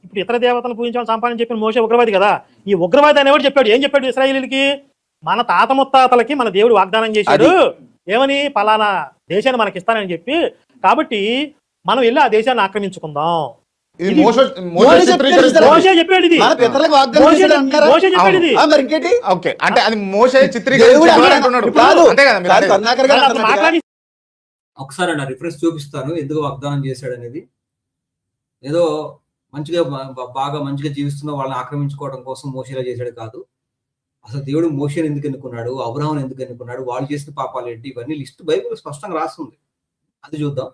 ఇప్పుడు ఇతర దేవతలను పూజించాలని చంపాలని చెప్పిన మోషే ఉగ్రవాది కదా. ఈ ఉగ్రవాది అనేవాడు చెప్పాడు, ఏం చెప్పాడు ఇశ్రాయేలీలకి? మన తాత ముత్తాతలకి మన దేవుడు వాగ్దానం చేశాడు ఏమని, పలానా దేశాన్ని మనకి ఇస్తానని చెప్పి, కాబట్టి మనం వెళ్ళి ఆ దేశాన్ని ఆక్రమించుకుందాం. మోషే చెప్పాడు ఇది. ఒకసారి నా రిఫరెన్స్ చూపిస్తాను ఎందుకు వాగ్దానం చేశాడు అనేది. ఏదో మంచిగా బాగా మంచిగా జీవిస్తున్న వాళ్ళని ఆక్రమించుకోవడం కోసం మోషేలా చేశాడు కాదు. అసలు దేవుడు మోషేని ఎందుకు ఎన్నుకున్నాడు, అబ్రహాం ఎందుకు ఎన్నుకున్నాడు, వాళ్ళు చేసిన పాపాలు ఏంటి, ఇవన్నీ లిస్ట్ బైబిల్ స్పష్టంగా రాస్తుంది. అది చూద్దాం.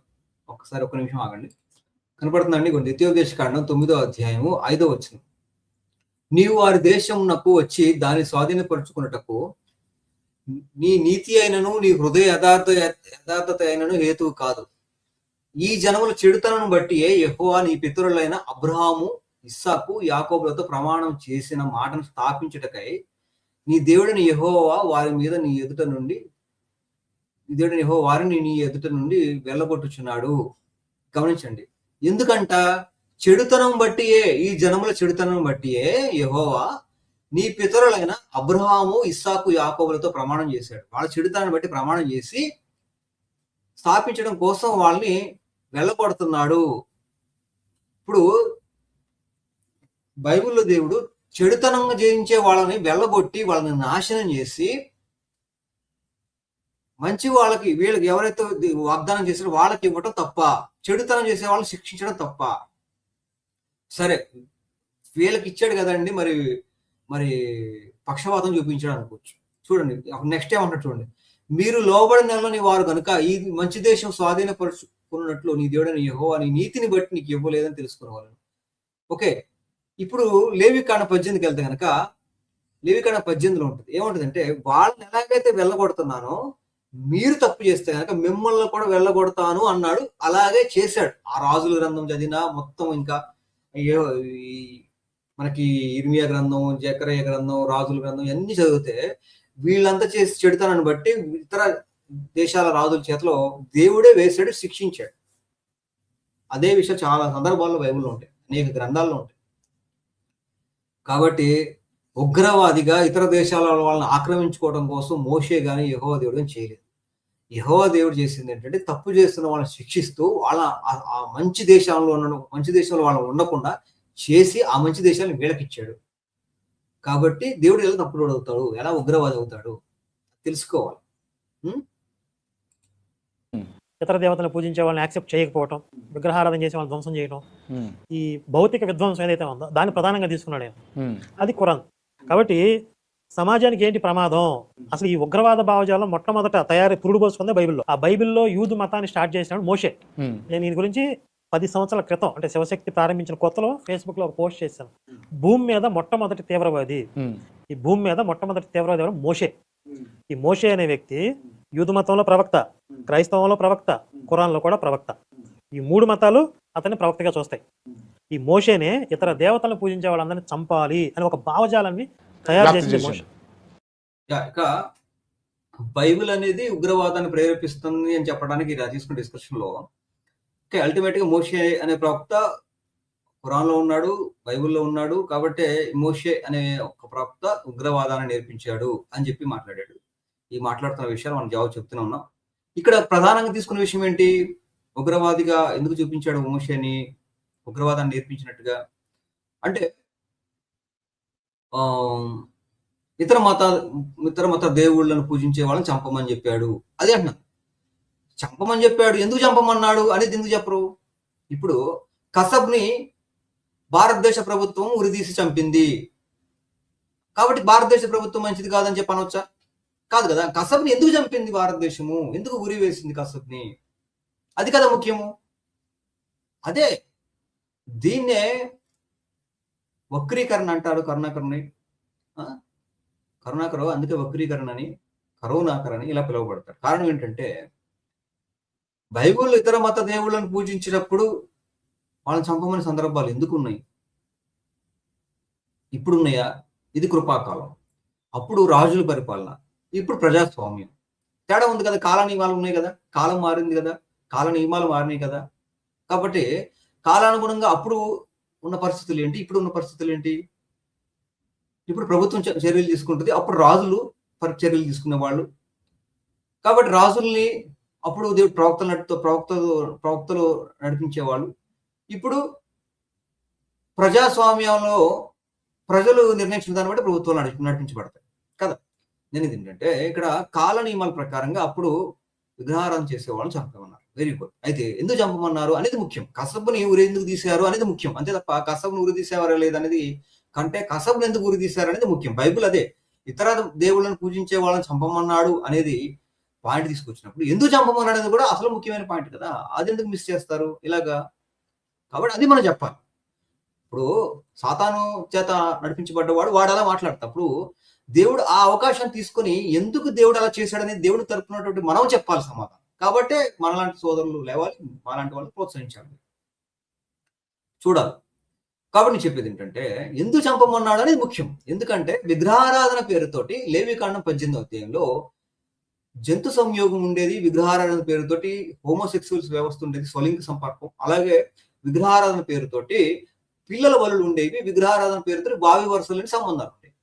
ఒక్కసారి ఒక్క నిమిషం ఆగండి. కనపడుతుందండి. ద్వితీయోపదేశకాండం 9వ అధ్యాయము 5వ వచనం. నీవు వారి దేశమునకు వచ్చి దాన్ని స్వాధీనపరుచుకున్నటకు నీ నీతి అయినను నీ హృదయ యథార్థత అయినను హేతువు కాదు. ఈ జనముల చెడుతనను బట్టి యెహోవా నీ పితరులైన అబ్రహాము, ఇస్సాకు, యాకోబులతో ప్రమాణం చేసిన మాటను స్థాపించుటకై నీ దేవుడిని యెహోవా వారిని నీ ఎదుట నుండి వెళ్ళగొట్టుచున్నాడు. గమనించండి. ఎందుకంట? చెడుతనం బట్టియే, ఈ జనముల చెడుతనం బట్టియే యెహోవా నీ పితరులైన అబ్రహాము, ఇస్సాకు, యాకోబులతో ప్రమాణం చేశాడు. వాళ్ళ చెడుతనాన్ని బట్టి ప్రమాణం చేసి స్థాపించడం కోసం వాళ్ళని వెళ్ళగొడుతున్నాడు. ఇప్పుడు బైబిల్లో దేవుడు చెడుతనంగా జయించే వాళ్ళని వెళ్ళగొట్టి వాళ్ళని నాశనం చేసి మంచి వాళ్ళకి, వీళ్ళకి ఎవరైతే వాగ్దానం చేశారో వాళ్ళకి ఇవ్వటం తప్ప, చెడుతనం చేసే వాళ్ళని శిక్షించడం తప్ప. సరే, వీళ్ళకి ఇచ్చాడు కదండి, మరి పక్షపాతం చూపించాడు అనుకోవచ్చు. చూడండి నెక్స్ట్ ఏమంటాడు చూడండి. మీరు లోబడిన నెలని వారు కనుక ఈ మంచి దేశం స్వాధీనపరుచుకున్నట్లు నీ దేవుడైన యెహోవా నీ నీతిని బట్టి నీకు ఇవ్వలేదని తెలుసుకునేవాళ్ళు. ఓకే, ఇప్పుడు లేవికాండ 18కి వెళ్తే కనుక లేవికాండ 18లో ఉంటుంది. ఏముంటుందంటే, వాళ్ళని ఎలాగైతే వెళ్ళగొడుతున్నానో మీరు తప్పు చేస్తే కనుక మిమ్మల్ని కూడా వెళ్ళగొడతాను అన్నాడు. అలాగే చేశాడు. ఆ రాజుల గ్రంథం చదివినా మొత్తం, ఇంకా మనకి ఇర్మియా గ్రంథం, జకరియా గ్రంథం, రాజుల గ్రంథం అన్ని చదివితే వీళ్ళంతా చేసి చెడుతానని బట్టి ఇతర దేశాల రాజుల చేతిలో దేవుడే వేసాడు, శిక్షించాడు. అదే విషయం చాలా సందర్భాల్లో బైబిల్లో ఉంటాయి, అనేక గ్రంథాల్లో ఉంటాయి. కాబట్టి ఉగ్రవాదిగా ఇతర దేశాల వాళ్ళని ఆక్రమించుకోవడం కోసం మోషే గాని యెహోవా దేవుడు కానీ చేయలేదు. యెహోవా దేవుడు చేసింది ఏంటంటే, తప్పు చేస్తున్న వాళ్ళని శిక్షిస్తూ వాళ్ళ ఆ మంచి దేశంలో వాళ్ళని ఉండకుండా చేసి ఆ మంచి దేశాన్ని వీళ్ళకిచ్చాడు. కాబట్టి దేవుడు ఎలా తప్పుడు అవుతాడు, ఎలా ఉగ్రవాది అవుతాడు తెలుసుకోవాలి. ఇతర దేవతలను పూజించే వాళ్ళని యాక్సెప్ట్ చేయకపోవటం, విగ్రహారాధన చేసే వాళ్ళని ధ్వంసం చేయడం, ఈ భౌతిక విధ్వంసం ఏదైతే ఉందో దాన్ని ప్రధానంగా తీసుకున్నాడు ఆయన. అది ఖురాన్. కాబట్టి సమాజానికి ఏంటి ప్రమాదం? అసలు ఈ ఉగ్రవాద భావజాలం మొట్టమొదట పురుడు పోసుకుందే బైబిల్లో. ఆ బైబిల్లో యూదు మతాన్ని స్టార్ట్ చేసినాడు మోషే. నేను దీని గురించి 10 సంవత్సరాల క్రితం, అంటే శివశక్తి ప్రారంభించిన కొత్తలో ఫేస్బుక్ లో ఒక పోస్ట్ చేశాను. భూమి మీద మొట్టమొదటి తీవ్రవాది, ఈ భూమి మీద మొట్టమొదటి తీవ్రవాది ఎవరు? మోషే. ఈ మోషే అనే వ్యక్తి యూదు మతంలో ప్రవక్త, క్రైస్తవంలో ప్రవక్త, ఖురాన్లో కూడా ప్రవక్త. ఈ 3 మతాలు అతన్ని ప్రవక్తగా చూస్తాయి. ఈ మోషేనే ఇతర దేవతలను పూజించే వాళ్ళందరినీ చంపాలి అని ఒక భావజాలాన్ని తయారు చేసింది మోషే. ఇక బైబిల్ అనేది ఉగ్రవాదాన్ని ప్రేరేపిస్తుంది అని చెప్పడానికి తీసుకున్న డిస్కషన్ లో అల్టిమేట్ గా మోషే అనే ప్రవక్త ఖురాన్లో ఉన్నాడు, బైబిల్లో ఉన్నాడు. కాబట్టి మోషే అనే ఒక ప్రవక్త ఉగ్రవాదాన్ని నేర్పించాడు అని చెప్పి మాట్లాడాడు. ఈ మాట్లాడుతున్న విషయాలు మనం జవాబు చెప్తూనే ఉన్నాం. ఇక్కడ ప్రధానంగా తీసుకున్న విషయం ఏంటి? ఉగ్రవాదిగా ఎందుకు చూపించాడు మోషేని, ఉగ్రవాదాన్ని నేర్పించినట్టుగా? అంటే ఇతర మత దేవుళ్ళను పూజించే వాళ్ళని చంపమని చెప్పాడు. అదే అంటున్నాను, చంపమని చెప్పాడు. ఎందుకు చంపమన్నాడు అనేది ఎందుకు చెప్పరు? ఇప్పుడు కసబ్ని భారతదేశ ప్రభుత్వం ఉరిదీసి చంపింది కాబట్టి భారతదేశ ప్రభుత్వం మంచిది కాదని చెప్పి అనొచ్చా? కాదు కదా. కసబ్ని ఎందుకు చంపింది భారతదేశము, ఎందుకు ఉరి వేసింది కసబ్ని, అది కదా ముఖ్యము. అదే దీన్నే వక్రీకరణ అంటారు. కరుణాకరు అందుకే వక్రీకరణ అని, కరుణాకర్ అని ఇలా పిలువబడతారు. కారణం ఏంటంటే, బైబిల్ ఇతర మత దేవుళ్ళను పూజించినప్పుడు వాళ్ళని చంపమని సందర్భాలు ఎందుకు ఉన్నాయి? ఇప్పుడు ఉన్నాయా? ఇది కృపాకాలం, అప్పుడు రాజుల పరిపాలన, ఇప్పుడు ప్రజాస్వామ్యం. తేడా ఉంది కదా. కాల నియమాలు ఉన్నాయి కదా, కాలం మారింది కదా, కాల నియమాలు మారినాయి కదా. కాబట్టి కాలానుగుణంగా అప్పుడు ఉన్న పరిస్థితులు ఏంటి, ఇప్పుడు ఉన్న పరిస్థితులు ఏంటి? ఇప్పుడు ప్రభుత్వం చర్యలు తీసుకుంటుంది, అప్పుడు రాజులు చర్యలు తీసుకునేవాళ్ళు. కాబట్టి రాజుల్ని అప్పుడు దేవుడు ప్రవక్తలు నడిపించేవాళ్ళు. ఇప్పుడు ప్రజాస్వామ్యంలో ప్రజలు నిర్ణయించిన దాన్ని బట్టి ప్రభుత్వాలు నడిపించబడతాయి కదా. నేను ఇది ఏంటంటే ఇక్కడ కాల నియమాల ప్రకారంగా అప్పుడు విగ్రహారాధన చేసేవాళ్ళని చంపమన్నారు. Very good. అయితే ఎందుకు చంపమన్నారు అనేది ముఖ్యం. కసబుని ఊరు ఎందుకు తీశారు అనేది ముఖ్యం. అంతే తప్ప కసబుని ఊరు తీసేవారా లేదనేది కంటే కసబుని ఎందుకు ఊరు తీశారు అనేది ముఖ్యం. బైబిల్ అదే ఇతర దేవుళ్ళని పూజించే వాళ్ళని చంపమన్నాడు అనేది పాయింట్ తీసుకొచ్చినప్పుడు ఎందుకు చంపమన్నాడు అనేది కూడా అసలు ముఖ్యమైన పాయింట్ కదా. అది ఎందుకు మిస్ చేస్తారు ఇలాగా? కాబట్టి అది మనం చెప్పాలి. ఇప్పుడు సాతాను చేత నడిపించబడ్డవాడు వాడు అలా మాట్లాడతాడు. దేవుడు ఆ అవకాశం తీసుకొని ఎందుకు దేవుడు అలా చేశాడనేది దేవుడు తరపునటువంటి మనం చెప్పాలి సమాధానం. కాబట్టి మనలాంటి సోదరులు లేవాలి, మనలాంటి వాళ్ళు ప్రోత్సహించాలి, చూడాలి. కాబట్టి నేను చెప్పేది ఏంటంటే ఎందుకు చంపమన్నాడు అనేది ముఖ్యం. ఎందుకంటే విగ్రహారాధన పేరుతోటి లేవికాండం 18వ అధ్యాయంలో జంతు సంయోగం ఉండేది, విగ్రహారాధన పేరుతోటి హోమోసెక్సువల్స్ వ్యవస్థ ఉండేది, స్వలింగ సంపర్కం. అలాగే విగ్రహారాధన పేరుతోటి పిల్లల బలులు ఉండేవి, విగ్రహారాధన పేరుతో బావి వరుసలని సంబంధాలు ఉండేవి.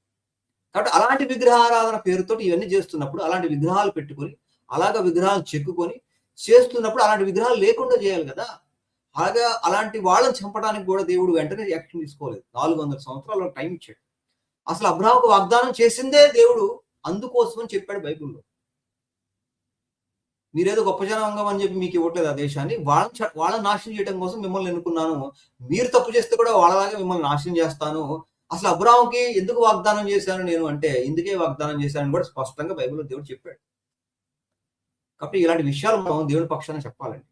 కాబట్టి అలాంటి విగ్రహారాధన పేరుతో ఇవన్నీ చేస్తున్నప్పుడు అలాంటి విగ్రహాలు పెట్టుకొని అలాగా విగ్రహాలు చెక్కుకొని చేస్తున్నప్పుడు అలాంటి విగ్రహాలు లేకుండా చేయాలి కదా. అలాగా అలాంటి వాళ్ళని చంపడానికి కూడా దేవుడు వెంటనే యాక్షన్ తీసుకోలేదు. 400 సంవత్సరాలు టైం ఇచ్చాడు. అసలు అబ్రాహాముకు వాగ్దానం చేసిందే దేవుడు అందుకోసమని చెప్పాడు బైబిల్లో. మీరేదో గొప్ప జనాంగం అని చెప్పి మీకు ఇవ్వట్లేదు ఆ దేశాన్ని, వాళ్ళని నాశనం చేయడం కోసం మిమ్మల్ని ఎన్నుకున్నాను, మీరు తప్పు చేస్తే కూడా వాళ్ళలాగే మిమ్మల్ని నాశనం చేస్తాను. అసలు అబ్రాహాముకి ఎందుకు వాగ్దానం చేశాను నేను అంటే ఇందుకే వాగ్దానం చేశానని కూడా స్పష్టంగా బైబిల్లో దేవుడు చెప్పాడు. కాబట్టి ఇలాంటి విషయాలు మనం దేవుని పక్షాన చెప్పాలండి.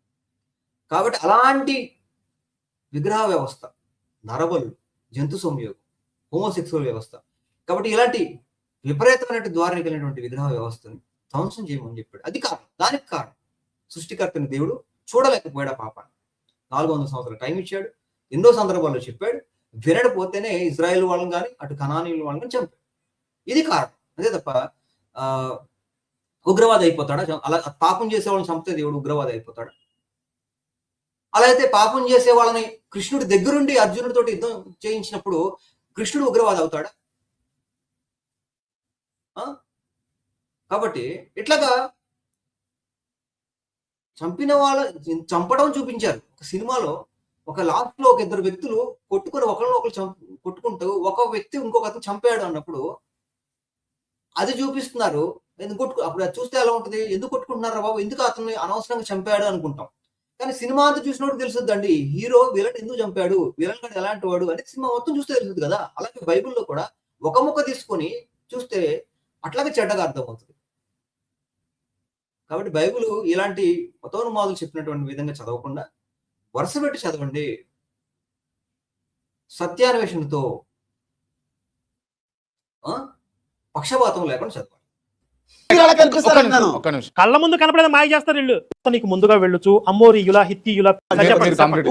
కాబట్టి అలాంటి విగ్రహ వ్యవస్థ, నరబలు, జంతు సంయోగం, హోమోసెక్సువల్ వ్యవస్థ, కాబట్టి ఇలాంటి విపరీతమైన ద్వారానికి వెళ్ళినటువంటి విగ్రహ వ్యవస్థని ధ్వంసం చేయమని చెప్పాడు. అది కారణం, దానికి కారణం సృష్టికర్తని దేవుడు చూడలేకపోయాడు ఆ పాపాన్ని. 400 సంవత్సరాలు టైం ఇచ్చాడు, ఎన్నో సందర్భాల్లో చెప్పాడు. వినడిపోతేనే ఇజ్రాయెల్ వాళ్ళని కానీ అటు కనానీయుల వాళ్ళని కానీ చంపాడు. ఇది కారణం. అదే తప్ప ఉగ్రవాది అయిపోతాడా? అలా పాపం చేసే వాళ్ళని చంపితే దేవుడు ఉగ్రవాది అయిపోతాడా? అలా అయితే పాపం చేసే వాళ్ళని కృష్ణుడి దగ్గరుండి అర్జునుడితో యుద్ధం చేయించినప్పుడు కృష్ణుడు ఉగ్రవాది అవుతాడా? కాబట్టి ఇట్లాగా చంపడం చూపించారు. ఒక సినిమాలో ఒక లాస్ట్ లో ఒక ఇద్దరు వ్యక్తులు కొట్టుకుని ఒకరు కొట్టుకుంటూ ఒక వ్యక్తి ఇంకొక అతను చంపాడు అన్నప్పుడు అది చూపిస్తున్నారు. అప్పుడు అది చూస్తే ఎలా ఉంటుంది? ఎందుకు కొట్టుకుంటున్నారు బాబు, ఎందుకు అతన్ని అనవసరంగా చంపాడు అనుకుంటాం. కానీ సినిమా అంతా చూసినప్పుడు తెలుస్తుందండి హీరో విలన్ ఎందుకు చంపాడు, విలన్ గడు ఎలాంటి వాడు అనేది సినిమా మొత్తం చూస్తే తెలుస్తుంది కదా. అలాగే బైబిల్లో కూడా ఒక ముక్క తీసుకొని చూస్తే అట్లాగే చెడ్డగా అర్థమవుతుంది. కాబట్టి బైబిల్ ఇలాంటి మతోన్మాదులు చెప్పినటువంటి విధంగా చదవకుండా వరుస పెట్టి చదవండి, సత్యాన్వేషణతో, పక్షపాతం లేకుండా చదవండి. కళ్ళ ముందు కనపడేది మాయ చేస్తారు వీళ్ళు. నీకు ముందుగా వెళ్ళొచ్చు అమోరీయుల, హిత్తీయుల.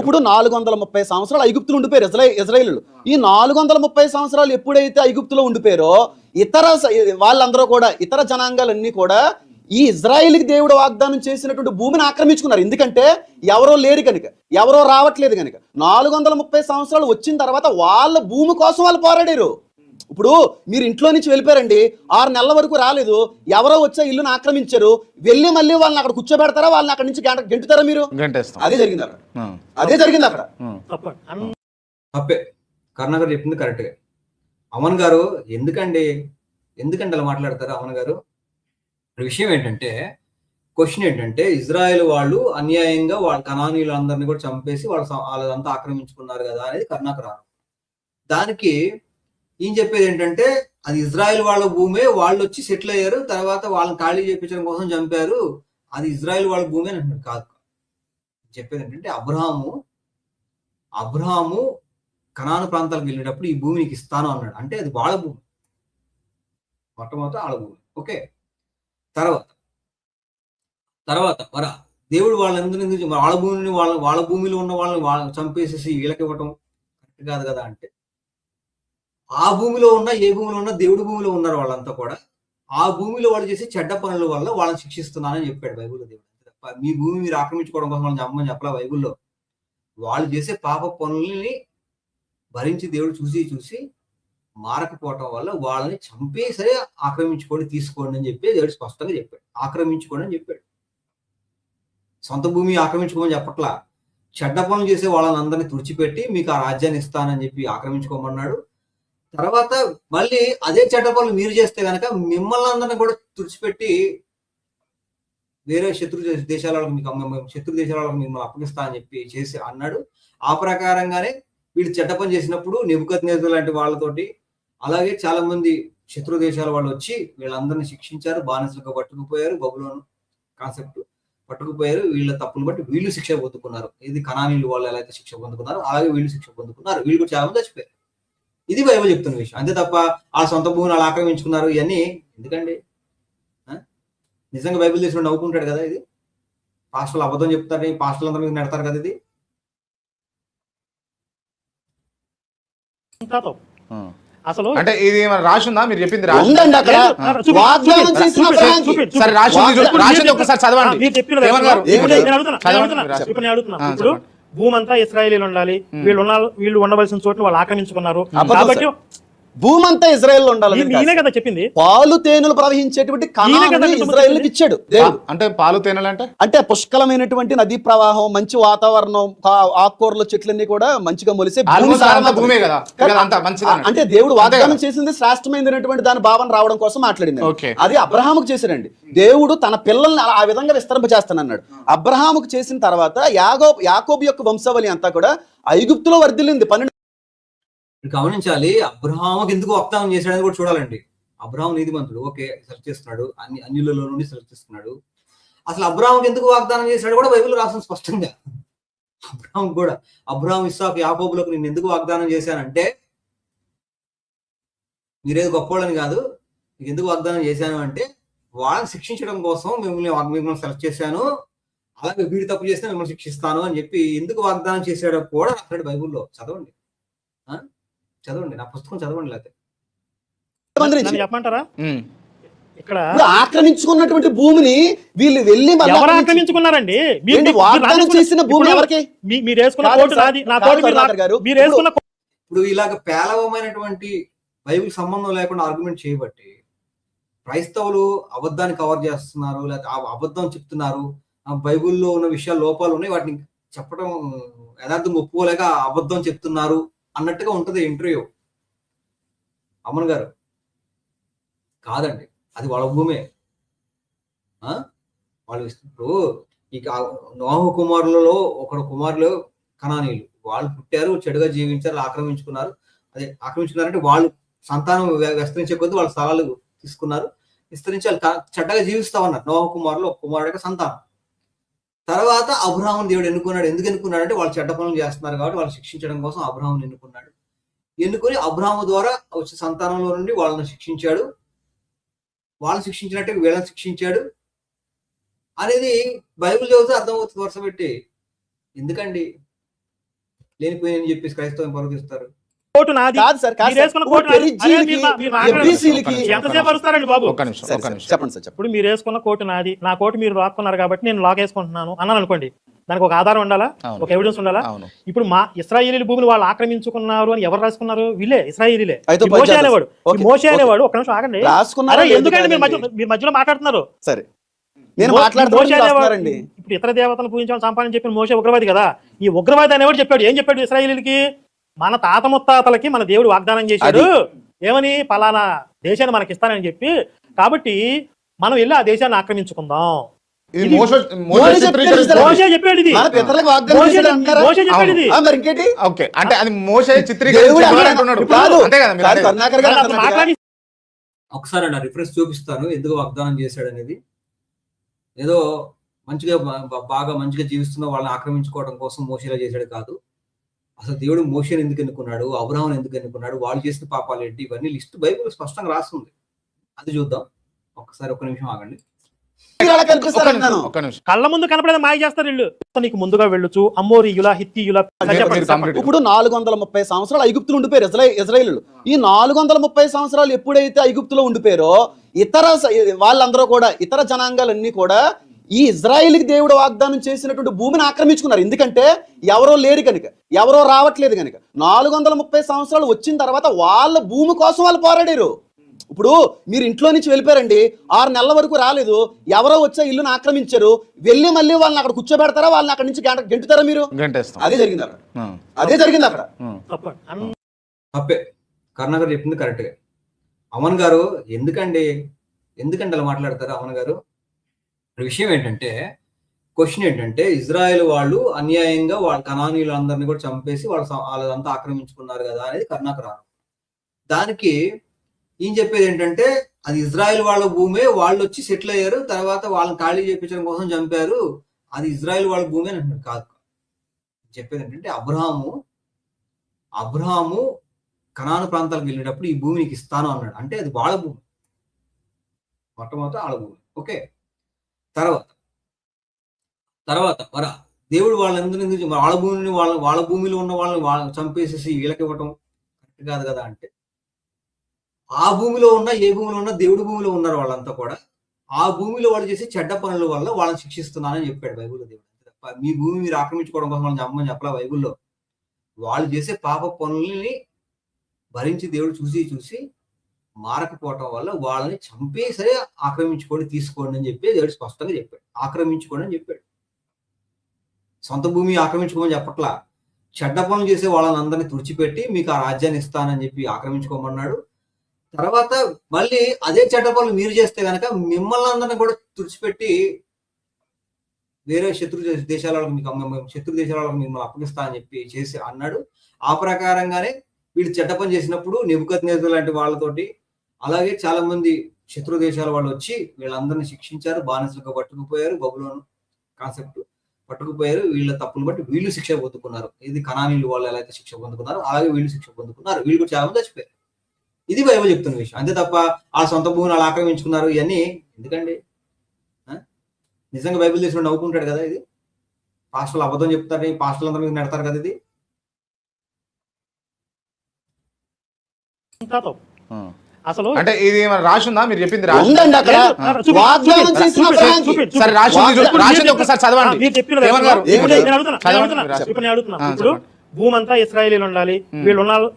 ఇప్పుడు 430 సంవత్సరాలు ఐగుప్తులు ఉండిపోయారు ఇజ్రాయేలు. ఈ 430 సంవత్సరాలు ఎప్పుడైతే ఐగుప్తులో ఉండిపోయారో ఇతర వాళ్ళందరూ కూడా, ఇతర జనాంగాలన్నీ కూడా ఈ ఇజ్రాయేల్కి దేవుడు వాగ్దానం చేసినటువంటి భూమిని ఆక్రమించుకున్నారు. ఎందుకంటే ఎవరో లేరు కనుక, ఎవరో రావట్లేదు కనుక. 430 సంవత్సరాలు వచ్చిన తర్వాత వాళ్ళ భూమి కోసం వాళ్ళు పోరాడారు. ఇప్పుడు మీరు ఇంట్లో నుంచి వెళ్ళిపోయారండి, 6 నెలల వరకు రాలేదు, ఎవరో వచ్చే ఇల్లుని ఆక్రమించారు, వెళ్ళి మళ్ళీ వాళ్ళని అక్కడ కూర్చోబెడతారా, వాళ్ళని అక్కడ నుంచి గెంటుతారా మీరు? అదే జరిగింది అక్కడ, అదే జరిగింది అక్కడ. తప్పే. కరుణాకర్ చెప్పింది కరెక్ట్గా. అమన్ గారు ఎందుకండి అలా మాట్లాడతారు? అమన్ గారు విషయం ఏంటంటే, క్వశ్చన్ ఏంటంటే, ఇజ్రాయెల్ వాళ్ళు అన్యాయంగా వాళ్ళ కనానీయులు అందరినీ కూడా చంపేసి వాళ్ళంతా ఆక్రమించుకున్నారు కదా అనేది కరుణాకర్. దానికి ఈయన చెప్పేది ఏంటంటే, అది ఇజ్రాయెల్ వాళ్ళ భూమే, వాళ్ళు వచ్చి సెటిల్ అయ్యారు, తర్వాత వాళ్ళని ఖాళీ చేయించడం కోసం చంపారు, అది ఇజ్రాయెల్ వాళ్ళ భూమి అని అంటున్నారు. కాదు, చెప్పేది ఏంటంటే అబ్రహాము కనాను ప్రాంతాలకు వెళ్ళేటప్పుడు ఈ భూమి నీకు ఇస్తాను అన్నాడు. అంటే అది వాళ్ళ భూమి, మొట్టమొదట వాళ్ళ భూమి. ఓకే, తర్వాత మరి దేవుడు వాళ్ళందరినీ వాళ్ళ భూమిని వాళ్ళ భూమిలో ఉన్న వాళ్ళని చంపేసేసి వీళ్ళకి ఇవ్వటం కరెక్ట్ కాదు కదా. అంటే ఆ భూమిలో ఉన్న, ఏ భూమిలో ఉన్న, దేవుడి భూమిలో ఉన్నారు వాళ్ళంతా కూడా. ఆ భూమిలో వాళ్ళు చేసే చెడ్డ పనుల వల్ల వాళ్ళని శిక్షిస్తున్నానని చెప్పాడు బైబిల్లో దేవుడు. తప్ప మీ భూమి మీరు ఆక్రమించుకోవడం కోసం వాళ్ళని చంపమని చెప్పలే బైబిల్లో. వాళ్ళు చేసే పాప పనుల్ని భరించి దేవుడు చూసి మారకపోవటం వల్ల వాళ్ళని చంపి సరే ఆక్రమించుకొని తీసుకోండి అని చెప్పి దేవుడు స్పష్టంగా చెప్పాడు. ఆక్రమించుకోండి అని చెప్పాడు. సొంత భూమి ఆక్రమించుకోమని చెప్పట్లా. చెడ్డ పనులు చేసే వాళ్ళని అందరినీ తుడిచిపెట్టి మీకు ఆ రాజ్యాన్ని ఇస్తానని చెప్పి ఆక్రమించుకోమన్నాడు. తర్వాత మళ్ళీ అదే చెడ్డ పనులు మీరు చేస్తే కనుక మిమ్మల్ని అందరినీ కూడా తుడిచిపెట్టి వేరే శత్రు దేశాల వాళ్ళకి మిమ్మల్ని అప్పగిస్తా అని చెప్పి చేసి అన్నాడు. ఆ ప్రకారంగానే వీళ్ళు చెడ్డ పని చేసినప్పుడు నెబుకద్నెజరు లాంటి వాళ్ళతోటి అలాగే చాలా మంది శత్రు దేశాల వాళ్ళు వచ్చి వీళ్ళందరినీ శిక్షించారు. బానిసలుగా పట్టుకుపోయారు. బబులోను కాన్సెప్ట్ పట్టుకుపోయారు. వీళ్ళ తప్పును బట్టి వీళ్ళు శిక్ష పొందుకున్నారు. ఇది కనానీయులు వాళ్ళు ఎలా అయితే శిక్ష పొందుకున్నారు అలాగే వీళ్ళు శిక్ష పొందుకున్నారు. వీళ్ళు కూడా చాలా మంది చచ్చిపోయారు. ఇది బైబిల్ చెప్తున్న విషయం. అంతే తప్ప ఆ సొంత భూమిని అలా ఆక్రమించుకున్నారు ఇవన్నీ ఎందుకండి? నిజంగా బైబిల్ తీసుకుని నవ్వుకుంటాడు కదా. ఇది పాస్టర్లు అబద్ధం చెప్తారు, పాస్టర్లు అందరూ మీద నెడతారు కదా. ఇది అసలు అంటే ఇది రాసిందా? మీరు చెప్పింది ఉందండి అక్కడ. వాగ్దానం చేసిన సరే రాసింది ఒకసారి చదవండి. ఇప్పుడు భూమి అంతా ఇశ్రాయేలీలు ఉండాలి, వీళ్ళు ఉండవలసిన చోట్ల వాళ్ళు ఆక్రమించుకున్నారు కాబట్టి భూమి అంతా ఇజ్రాయెల్ ఉండాలి. నేనే కదా చెప్పింది. పాలు తేనెలు ప్రవహించేటువంటి కనానుని ఇజ్రాయెల్కి ఇచ్చాడు దేవుడు. అంటే పాలు తేనెలు అంటే పుష్కలమైనటువంటి నదీ ప్రవాహం, మంచి వాతావరణం, ఆకుకూరల చెట్లన్నీ కూడా మంచిగా మొలిసే భూమే కదా. అంటే దేవుడు వాగ్దానం చేసింది శ్రేష్టమైనటువంటి దాని భావన రావడం కోసం మాట్లాడింది. అది అబ్రహాముకు చేశాడండి. దేవుడు తన పిల్లల్ని ఆ విధంగా విస్తరింపచేస్తానన్నాడు. అబ్రహాముకు చేసిన తర్వాత యాకోబు యొక్క వంశావళి అంతా కూడా ఐగుప్తులో వర్ధిల్లింది. 12 గమనించాలి. అబ్రహాముకి ఎందుకు వాగ్దానం చేశాడని కూడా చూడాలండి. అబ్రహాం నీతిమంతుడు, ఓకే, సెర్చ్ చేస్తున్నాడు, అన్యులలో నుండి సెర్చ్ చేస్తున్నాడు. అసలు అబ్రహాంకి ఎందుకు వాగ్దానం చేశాడు కూడా బైబిల్ రాసిన స్పష్టంగా. అబ్రహాం ఇస్సాకు యాకోబులకు నేను ఎందుకు వాగ్దానం చేశానంటే మీరేది గొప్పవాళ్ళని కాదు, నీకు ఎందుకు వాగ్దానం చేశాను అంటే వాళ్ళని శిక్షించడం కోసం మిమ్మల్ని సెలెక్ట్ చేశాను, అలాగే వీడు తప్పు చేస్తే మిమ్మల్ని శిక్షిస్తాను అని చెప్పి ఎందుకు వాగ్దానం చేశాడో కూడా రాస్తాడు బైబిల్లో. చదవండి, నా పుస్తకం చదవండి. లేకపోతే చెప్పమంటారా? ఇక్కడ ఆక్రమించుకున్నటువంటి భూమిని వీళ్ళు వెళ్ళి ఎవరు ఆక్రమించుకున్నారండి? చేసిన భూమి ఎవరికి? మీరు వేసుకున్న కోటు నాది, నా కోటు మీరు వేసుకున్న. ఇప్పుడు ఇలాగ పేలవమైనటువంటి బైబిల్ సంబంధం లేకుండా ఆర్గ్యుమెంట్ చేయబట్టి క్రైస్తవులు అబద్ధాన్ని కవర్ చేస్తున్నారు, లేకపోతే అబద్ధం చెప్తున్నారు, బైబిల్లో ఉన్న విషయాలు లోపాలు ఉన్నాయి, వాటిని చెప్పడం యథార్థం ఒప్పుకోలేక అబద్ధం చెప్తున్నారు అన్నట్టుగా ఉంటది ఇంటర్వ్యూ. అమ్మన్ గారు కాదండి, అది వాళ్ళ భూమే. వాళ్ళు ఇప్పుడు ఇక నోహు కుమారులలో ఒకడు కుమారులు కనానీయులు, వాళ్ళు పుట్టారు, చెడుగా జీవించారు, ఆక్రమించుకున్నారంటే వాళ్ళు సంతానం విస్తరించే కొద్దీ వాళ్ళ స్థలాలు తీసుకున్నారు, విస్తరించి వాళ్ళు చెడ్డగా జీవిస్తామన్నారు. నోహు కుమారులు ఒక కుమారుడు యొక్క సంతానం. తర్వాత అబ్రహాముని దేవుడు ఎన్నుకున్నాడు. ఎందుకు ఎన్నుకున్నాడు అంటే వాళ్ళు చెడ్డ పనులు చేస్తున్నారు కాబట్టి వాళ్ళు శిక్షించడం కోసం అబ్రహాముని ఎన్నుకున్నాడు. ఎన్నుకొని అబ్రహాము ద్వారా వచ్చే సంతానంలో నుండి వాళ్ళని శిక్షించాడు, వాళ్ళని శిక్షించినట్టు వీళ్ళని శిక్షించాడు అనేది బైబిల్ చదివితే అర్థమవుతుంది. వరుస పెట్టి ఎందుకండి లేనిపోయినని చెప్పేసి క్రైస్తవం పరుగిస్తారు. ఇప్పుడు మీరు వేసుకున్న కోటు నాది, నా కోటు మీరు రాసుకున్నారు కాబట్టి నేను లాక్ వేసుకుంటున్నాను అన్నాను అనుకోండి, దానికి ఒక ఆధారం ఉండాలా, ఒక ఎవిడెన్స్ ఉండాలా. ఇప్పుడు మా ఇశ్రాయేలీ భూమిని వాళ్ళు ఆక్రమించుకున్నారు అని ఎవరు రాసుకున్నారు? వీళ్ళే, ఇశ్రాయేలీలే. మోషే అనేవాడు ఒక నిమిషం ఆగండి, ఎందుకంటే మీరు మధ్యలో మాట్లాడుతున్నారు. సరే, నేను మాట్లాడుతున్నానండి. ఇప్పుడు ఇతర దేవతలను పూజించాలని సంపాదించి చెప్పిన మోషే ఉగ్రవాది కదా. ఈ ఉగ్రవాది అనేవాడు చెప్పాడు, ఏం చెప్పాడు ఇశ్రాయేలీలకి? మన తాత ముత్తాతలకి మన దేవుడు వాగ్దానం చేశాడు, ఏమని? పలానా దేశాన్ని మనకి ఇస్తానని చెప్పి, కాబట్టి మనం వెళ్ళి ఆ దేశాన్ని ఆక్రమించుకుందాం. ఒకసారి నా రిఫరెన్స్ చూపిస్తాను ఎందుకు వాగ్దానం చేశాడు అనేది. ఏదో బాగా మంచిగా జీవిస్తున్న వాళ్ళని ఆక్రమించుకోవడం కోసం మోషేలా చేశాడు కాదు. అసలు దేవుడు మోషేని ఎందుకు ఎన్నుకున్నాడు, అబ్రహాముని ఎందుకు ఎన్నుకున్నాడు, వాళ్ళు చేసిన పాపాలు ఏంటి, ఇవన్నీ లిస్ట్ బైబిల్ స్పష్టంగా రాస్తుంది. అది చూద్దాం. ఒక్క నిమిషం ఆగండి. కళ్ళ ముందు కనపడేది మాయ చేస్తారు వీళ్ళు. నీకు ముందుగా వెళ్ళొచ్చు అమ్మోరీయుల, హిత్తీయుల. ఇప్పుడు 430 సంవత్సరాలు ఐగుప్తులు ఉండిపోయారు ఇజ్రాయేలీలు. ఈ 430 సంవత్సరాలు ఎప్పుడైతే ఐగుప్తులో ఉండిపోయారో వాళ్ళందరూ కూడా, ఇతర జనాంగాలన్నీ కూడా ఈ ఇజ్రాయిల్కి దేవుడు వాగ్దానం చేసినటువంటి భూమిని ఆక్రమించుకున్నారు. ఎందుకంటే ఎవరో లేరు కనుక, ఎవరో రావట్లేదు కనుక. 430 సంవత్సరాలు వచ్చిన తర్వాత వాళ్ళ భూమి కోసం వాళ్ళు పోరాడారు. ఇప్పుడు మీరు ఇంట్లో నుంచి వెళ్ళిపోయారండి, 6 నెలల వరకు రాలేదు, ఎవరో వచ్చే ఇల్లుని ఆక్రమించారు, వెళ్ళి మళ్ళీ వాళ్ళని అక్కడ కూర్చోబెడతారా, వాళ్ళని అక్కడ నుంచి గెంటుతారా మీరు? అదే జరిగింది అక్కడ, అదే జరిగింది అక్కడ. తప్పే, కరుణాకర్ చెప్పింది కరెక్ట్గా. అమన్ గారు ఎందుకండి అలా మాట్లాడతారు? అమన్ గారు, విషయం ఏంటంటే, క్వశ్చన్ ఏంటంటే, ఇజ్రాయెల్ వాళ్ళు అన్యాయంగా వాళ్ళ కనానీయులందరినీ కూడా చంపేసి వాళ్ళంతా ఆక్రమించుకున్నారు కదా అనేది కరుణాకర్. దానికి ఈయన చెప్పేది ఏంటంటే, అది ఇజ్రాయెల్ వాళ్ళ భూమే, వాళ్ళు వచ్చి సెటిల్ అయ్యారు, తర్వాత వాళ్ళని ఖాళీ చేయించడం కోసం చంపారు, అది ఇజ్రాయెల్ వాళ్ళ భూమి అని అంటున్నారు. కాదు, చెప్పేది ఏంటంటే, అబ్రహాము కనాను ప్రాంతాలకు వెళ్ళేటప్పుడు ఈ భూమి నీకు ఇస్తాను అన్నాడు. అంటే అది వాళ్ళ భూమి, మొట్టమొదట వాళ్ళ భూమి. ఓకే, తర్వాత మరి దేవుడు వాళ్ళందరినీ వాళ్ళ భూమిలో ఉన్న వాళ్ళని చంపేసేసి వీళ్ళకి ఇవ్వటం కరెక్ట్ కాదు కదా. అంటే ఆ భూమిలో ఉన్న, ఏ భూమిలో ఉన్న, దేవుడి భూమిలో ఉన్నారు వాళ్ళంతా కూడా. ఆ భూమిలో వాళ్ళు చేసే చెడ్డ పనుల వల్ల వాళ్ళని శిక్షిస్తున్నానని చెప్పాడు బైబిల్లో దేవుడు. తప్ప మీ భూమి మీరు ఆక్రమించుకోవడం కోసం వాళ్ళని చంపమని చెప్పలా బైబిల్లో. వాళ్ళు చేసే పాప పనుల్ని భరించి దేవుడు చూసి మారకపోవటం వల్ల వాళ్ళని చంపి సరే ఆక్రమించుకోండి, తీసుకోండి అని చెప్పి దేవుడు స్పష్టంగా చెప్పాడు. ఆక్రమించుకోండి అని చెప్పాడు. సొంత భూమి ఆక్రమించుకోమని చెప్పట్లా. చెడ్డ పనులు చేసే వాళ్ళని అందరినీ తుడిచిపెట్టి మీకు ఆ రాజ్యాన్ని ఇస్తానని చెప్పి ఆక్రమించుకోమన్నాడు. తర్వాత మళ్ళీ అదే చెడ్డ పనులు మీరు చేస్తే కనుక మిమ్మల్ని అందరినీ కూడా తుడిచిపెట్టి వేరే శత్రు దేశాల వాళ్ళకి మిమ్మల్ని అప్పగిస్తా అని చెప్పి చేసి అన్నాడు. ఆ ప్రకారంగానే వీళ్ళు చెడ్డ పని చేసినప్పుడు నెబుకద్నెజరు లాంటి వాళ్ళతోటి, అలాగే చాలా మంది శత్రు దేశాల వాళ్ళు వచ్చి వీళ్ళందరినీ శిక్షించారు, బానిసలుగా పట్టుకుపోయారు, బబులోను కాన్సెప్ట్ పట్టుకుపోయారు. వీళ్ళ తప్పును బట్టి వీళ్ళు శిక్ష పొందుకున్నారు. ఇది కనానీయులు వాళ్ళు ఎలా అయితే శిక్ష పొందుకున్నారు అలాగే వీళ్ళు శిక్ష పొందుకున్నారు. వీళ్ళు కూడా చాలా మంది చచ్చిపోయారు. ఇది బైబిల్ చెప్తున్న విషయం. అంతే తప్ప ఆ సొంత భూమిని అలా ఆక్రమించుకున్నారు ఇవన్నీ ఎందుకండి? నిజంగా బైబిల్ చేసిన నవ్వుకుంటాడు కదా. ఇది పాస్టర్లు అబద్ధం చెప్తారు, పాస్టర్లు అందరూ మీద నెడతారు కదా. ఇది అసలు అంటే ఇది రాసిందా? మీరు చెప్పింది ఇప్పుడు భూమి అంతా ఇశ్రాయేలీలు ఉండాలి,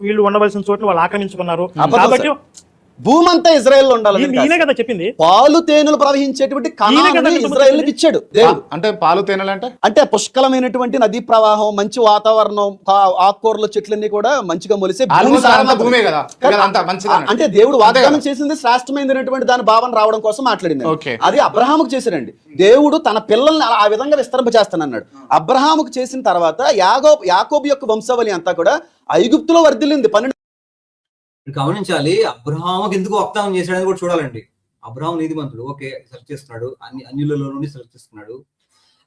వీళ్ళు ఉండవలసిన చోట్ల వాళ్ళు ఆక్రమించుకున్నారు కాబట్టి భూమి అంతా ఇజ్రాయెల్ ఉండాలి. నేనే కదా చెప్పింది. పాలు తేనెలు ప్రవహించేటువంటి కనానుని ఇజ్రాయెల్కి ఇచ్చాడు దేవుడు. అంటే పాలు తేనెలు అంటే పుష్కలమైనటువంటి నదీ ప్రవాహం, మంచి వాతావరణం, ఆకుకూరల చెట్లన్నీ కూడా మంచిగా మొలిసే భూమే కదా. అంటే దేవుడు వాగ్దానం చేసింది శ్రేష్టమైనటువంటి దాని భావన రావడం కోసం మాట్లాడింది. అది అబ్రహాముకు చేశాడండి. దేవుడు తన పిల్లల్ని ఆ విధంగా విస్తరింపచేస్తానన్నాడు. అబ్రహాముకు చేసిన తర్వాత యాకోబు యొక్క వంశావళి అంతా కూడా ఐగుప్తులో వర్ధిల్లింది. 12 గమనించాలి. అబ్రహాముకి ఎందుకు వాగ్దానం చేశాడని కూడా చూడాలండి. అబ్రహాం నీతిమంతుడు, ఓకే, సెలెక్ట్ చేస్తున్నాడు, అన్యులలో నుండి సెలెక్ట్ చేస్తున్నాడు.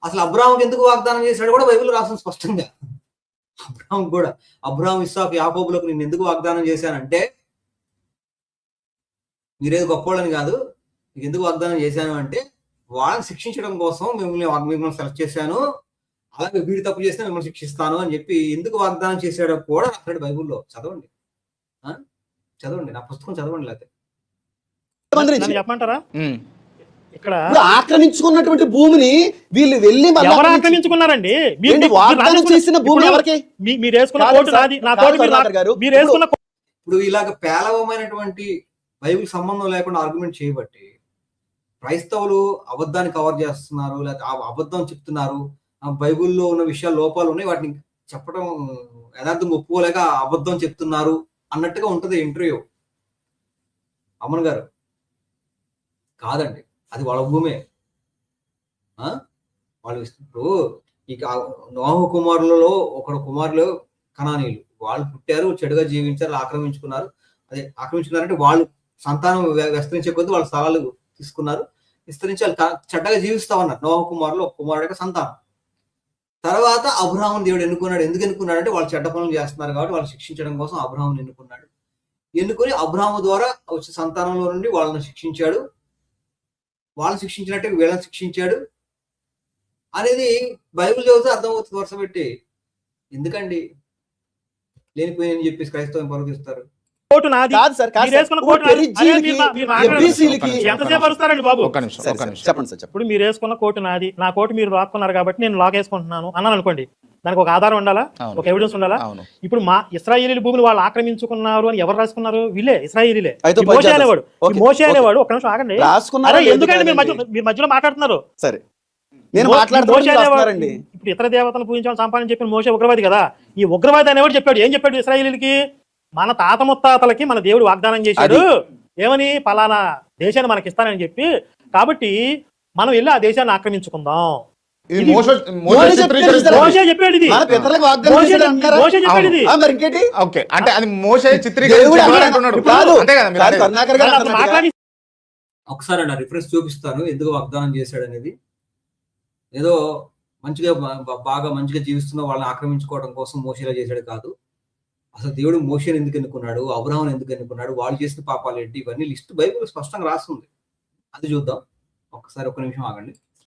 అసలు అబ్రహాంకి ఎందుకు వాగ్దానం చేశాడు కూడా బైబిల్ రాసిన స్పష్టంగా. అబ్రహాం, ఇస్సాకు, యాకోబులకు నేను ఎందుకు వాగ్దానం చేశానంటే, మీరేది గొప్పవాళ్ళని కాదు, మీకు ఎందుకు వాగ్దానం చేశాను అంటే వాళ్ళని శిక్షించడం కోసం మిమ్మల్ని సెలెక్ట్ చేశాను, అలాగే వీడు తప్పు చేస్తే మిమ్మల్ని శిక్షిస్తాను అని చెప్పి ఎందుకు వాగ్దానం చేశాడో కూడా రాశాడు బైబిల్లో. చదవండి, నా పుస్తకం చదవండి. లేకపోతే చెప్పమంటారా? ఇక్కడ ఆక్రమించుకున్నటువంటి భూమిని వీళ్ళు వెళ్ళి ఎవరు ఆక్రమించుకున్నారండి? చేసిన భూమి ఎవరికి? మీరు వేసుకున్న కోటు నాది, నా కోటు మీరు వేసుకున్న. ఇప్పుడు ఇలాగ పేలవమైనటువంటి బైబిల్ సంబంధం లేకుండా ఆర్గ్యుమెంట్ చేయబట్టి క్రైస్తవులు అబద్ధాన్ని కవర్ చేస్తున్నారు, లేకపోతే అబద్ధం చెప్తున్నారు, బైబిల్లో ఉన్న విషయాలు లోపాలు ఉన్నాయి, వాటిని చెప్పడం యథార్థం ఒప్పుకోలేక అబద్ధం చెప్తున్నారు అన్నట్టుగా ఉంటది ఇంటర్వ్యూ. అమన్ గారు, కాదండి, అది వాళ్ళ భూమే. వాళ్ళు ఇప్పుడు ఇక నోహు కుమారులలో కుమారులు కనానీయులు, వాళ్ళు పుట్టారు, చెడుగా జీవించారు, ఆక్రమించుకున్నారంటే వాళ్ళు సంతానం విస్తరించే కొద్దీ వాళ్ళ స్థలాలు తీసుకున్నారు, విస్తరించి వాళ్ళు చెడ్డగా జీవిస్తామన్నారు. నోహు కుమారులు ఒక కుమారుడు యొక్క సంతానం. తర్వాత అబ్రహాముని దేవుడు ఎన్నుకున్నాడు. ఎందుకు ఎన్నుకున్నాడు అంటే వాళ్ళు చెడ్డ పనులు చేస్తున్నారు కాబట్టి వాళ్ళు శిక్షించడం కోసం అబ్రహాముని ఎన్నుకున్నాడు. ఎన్నుకొని అబ్రహాము ద్వారా వచ్చే సంతానంలో నుండి వాళ్ళని శిక్షించాడు, వాళ్ళని శిక్షించినట్టు వీళ్ళని శిక్షించాడు అనేది బైబిల్ చదివితే అర్థమవుతుంది. వరుస పెట్టి ఎందుకండి లేనిపోయిందని చెప్పేసి క్రైస్తవం పరుగిస్తారు. కోటు నాది. కాదు సార్, కాదు మీరు సార్. వేసుకున్న ఇప్పుడు కోటు నాది. పెరిజీలకి, అరే మీరు మాట్లాడండి. ఎబ్బీసీలకి ఎంతసేపు అరుస్తారండి బాబు? ఒక్క నిమిషం సరే, ఒక్క సరే, నిమిషం. చెప్పండి సార్, చెప్పండి. ఇప్పుడు మీరు వేసుకున్న కోటు నాది, నా కోటు మీరు లాక్కున్నారు కాబట్టి నేను లాక్ వేసుకుంటున్నాను అన్నాను అనుకోండి, దానికి ఒక ఆధారం ఉండాలా, అవును. ఒక ఎవిడెన్స్ ఉండాలా? అవును. ఇప్పుడు మా ఇశ్రాయేలీ భూములు వాళ్ళు ఆక్రమించుకున్నారు అని ఎవరు రాసుకున్నారు? వీళ్ళే, ఇశ్రాయేలీలే. అయితే ఈ మోషే పంచాయతీ. అనేవాడు, ఈ ఓకే, మోషే ఓకే. అనేవాడు, ఒక్క నిమిషం ఆగండి. రాసుకున్నారా అరే లేదు ఎందుకంటే మీరు కాదండి. మీరు మధ్యలో మాట్లాడుతున్నారు. సరే, నేను మోషే మాట్లాడుతున్నానండి. అనేవాడు, ఇప్పుడు ఇతర దేవతలు పూజించాలని సంపాదన చెప్పిన మోషే ఉగ్రవాది కదా. ఈ ఉగ్రవాది అనేవాడు చెప్పాడు, ఏం చెప్పాడు ఇశ్రాయేలీలకి? మన తాత ముత్తాతలకి మన దేవుడు వాగ్దానం చేశాడు, ఏమని? పలానా దేశాన్ని మనకి ఇస్తానని చెప్పి, కాబట్టి మనం వెళ్ళి ఆ దేశాన్ని ఆక్రమించుకుందాం. ఇది ఇది మోస మోసే చిత్రీకరిస్తారు. మోషే చెప్పాడు ఇది. మన పితరులకు వాగ్దానం మోషే చేశాడు అంటారా? మోషే చెప్పాడు ఇది. మరి ఇంకేంటి? ఓకే, అంటే అది మోసే దేవుడు చిత్రీకరించాడు అన్నాడు. అంటున్నాడు. కాదు, అంతే కదా మీరు కాదు, అనేది? కరుణాకర్ గారు అప్పుడు అంటున్నట్టుగా. మాట్లాడి ఒకసారి నా రిఫరెన్స్ చూపిస్తాను ఎందుకు వాగ్దానం చేశాడు అనేది. ఏదో మంచిగా బాగా మంచిగా జీవిస్తున్న వాళ్ళని ఆక్రమించుకోవడం కోసం మోషేలా చేశాడు కాదు. అసలు దేవుడు మోషేని ఎందుకు ఎన్నుకున్నాడు, అబ్రహాముని ఎందుకు ఎన్నుకున్నాడు, వాళ్ళు చేసిన పాపాలు ఏంటి, ఇవన్నీ లిస్ట్ బైబిల్ స్పష్టంగా రాస్తుంది. అది చూద్దాం. ఒక్క నిమిషం ఆగండి.